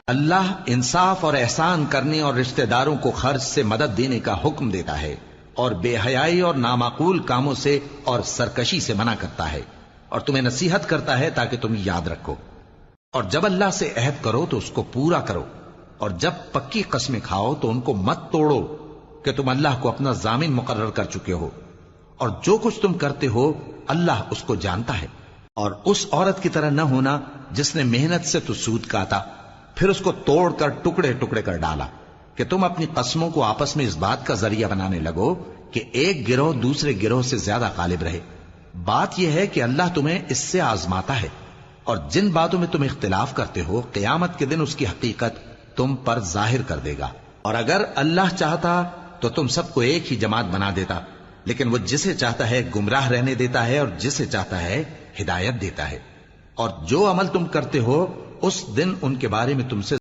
اللہ انصاف اور احسان کرنے اور رشتہ داروں کو خرچ سے مدد دینے کا حکم دیتا ہے، اور بے حیائی اور نامعقول کاموں سے اور سرکشی سے منع کرتا ہے، اور تمہیں نصیحت کرتا ہے تاکہ تم یاد رکھو۔ اور جب اللہ سے عہد کرو تو اس کو پورا کرو، اور جب پکی قسمیں کھاؤ تو ان کو مت توڑو کہ تم اللہ کو اپنا ضامن مقرر کر چکے ہو، اور جو کچھ تم کرتے ہو اللہ اس کو جانتا ہے۔ اور اس عورت کی طرح نہ ہونا جس نے محنت سے تو سود کاتا پھر اس کو توڑ کر ٹکڑے ٹکڑے کر ڈالا، کہ تم اپنی قسموں کو آپس میں اس بات کا ذریعہ بنانے لگو کہ ایک گروہ دوسرے گروہ سے زیادہ غالب رہے۔ بات یہ ہے کہ اللہ تمہیں اس سے آزماتا ہے، اور جن باتوں میں تم اختلاف کرتے ہو قیامت کے دن اس کی حقیقت تم پر ظاہر کر دے گا۔ اور اگر اللہ چاہتا تو تم سب کو ایک ہی جماعت بنا دیتا، لیکن وہ جسے چاہتا ہے گمراہ رہنے دیتا ہے اور جسے چاہتا ہے ہدایت دیتا ہے۔ اور جو عمل تم کرتے ہو اس دن ان کے بارے میں تم سے